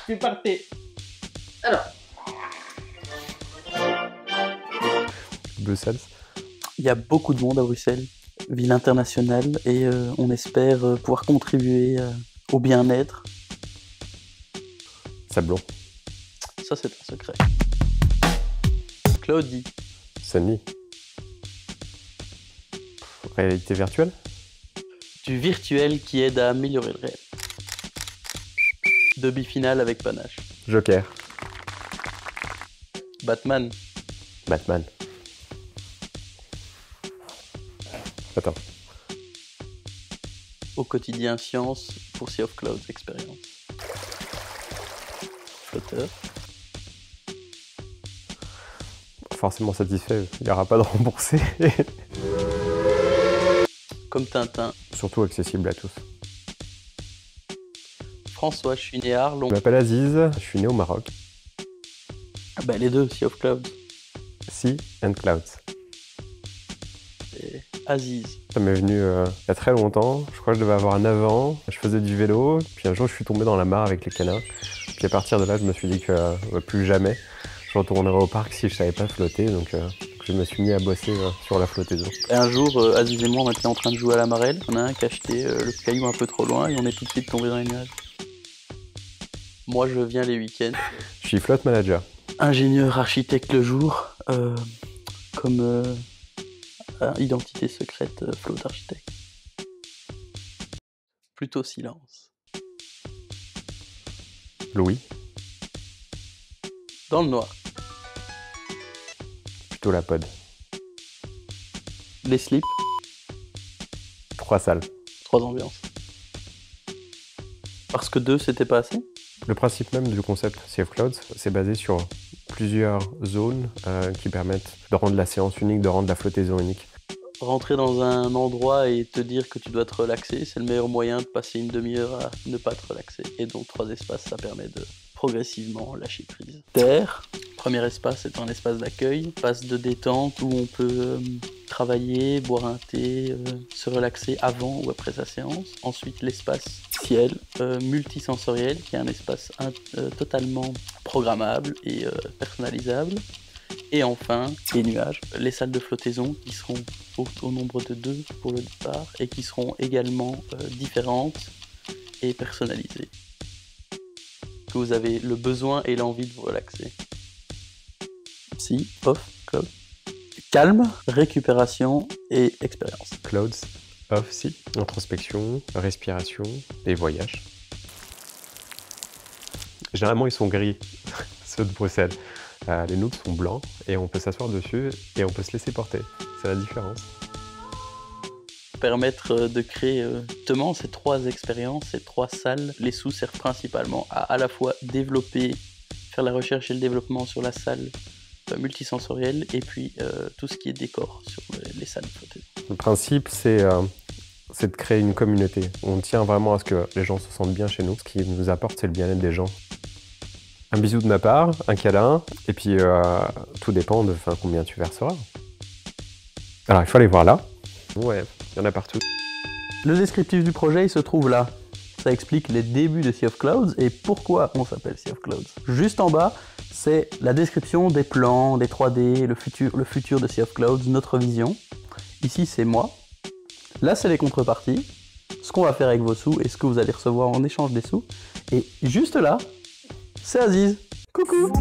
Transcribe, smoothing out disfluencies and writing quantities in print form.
C'est parti. Alors, Bruxelles. Il y a beaucoup de monde à Bruxelles, ville internationale, et on espère pouvoir contribuer au bien-être. Sablon. Ça, c'est un secret. Claudie. Sunny. Réalité virtuelle. Du virtuel qui aide à améliorer le réel. Demi-finale avec panache. Joker. Batman. Batman. Attends. Au quotidien science pour Sea of Clouds expérience. Flotteur. Forcément satisfait, il n'y aura pas de remboursé. Comme Tintin. Surtout accessible à tous. François, je suis né à Arlon. Je m'appelle Aziz, je suis né au Maroc. Ah bah, les deux, Sea of Clouds. Sea and Clouds. Et Aziz. Ça m'est venu il y a très longtemps, je crois que je devais avoir 9 ans, je faisais du vélo, puis un jour je suis tombé dans la mare avec les canards. Puis à partir de là, je me suis dit que plus jamais je retournerai au parc si je savais pas flotter, donc je me suis mis à bosser sur la flottaison. Et un jour, Aziz et moi, on était en train de jouer à la marelle. On a un qui a acheté le caillou un peu trop loin et on est tout de suite tombé dans les nuages. Moi, je viens les week-ends. Je suis flotte manager. Ingénieur architecte le jour, comme identité secrète float architecte. Plutôt silence. Louis, Dans le noir. plutôt la pod. Les slips, 3 salles. 3 ambiances. Parce que 2, c'était pas assez. Le principe même du concept Sea of Clouds, c'est basé sur plusieurs zones qui permettent de rendre la séance unique, de rendre la flottaison unique. Rentrer dans un endroit et te dire que tu dois te relaxer, c'est le meilleur moyen de passer une demi-heure à ne pas te relaxer. Et donc 3 espaces, ça permet de progressivement lâcher prise. Terre, premier espace est un espace d'accueil, espace de détente où on peut travailler, boire un thé, se relaxer avant ou après sa séance. Ensuite l'espace ciel, multisensoriel, qui est un espace totalement programmable et personnalisable. Et enfin, les nuages, les salles de flottaison qui seront au nombre de 2 pour le départ et qui seront également différentes et personnalisées. Que vous avez le besoin et l'envie de vous relaxer. Si, off, cloud. Calme, récupération et expérience. Clouds, off, sea, introspection, respiration et voyage. Généralement, ils sont gris, ceux de Bruxelles. Les nôtres sont blancs et on peut s'asseoir dessus et on peut se laisser porter. C'est la différence. Permettre de créer justement ces 3 expériences, ces 3 salles. Les sous servent principalement à la fois développer, faire la recherche et le développement sur la salle multisensorielle et puis tout ce qui est décor sur les salles de flottaison. Le principe, c'est de créer une communauté. On tient vraiment à ce que les gens se sentent bien chez nous. Ce qui nous apporte, c'est le bien-être des gens. Un bisou de ma part, un câlin, et puis tout dépend de combien tu verseras. Alors il faut aller voir là. Ouais, il y en a partout. Le descriptif du projet, il se trouve là. Ça explique les débuts de Sea of Clouds et pourquoi on s'appelle Sea of Clouds. Juste en bas, c'est la description des plans, des 3D, le futur de Sea of Clouds, notre vision. Ici, c'est moi. Là, c'est les contreparties, ce qu'on va faire avec vos sous et ce que vous allez recevoir en échange des sous. Et juste là, c'est Aziz. Coucou!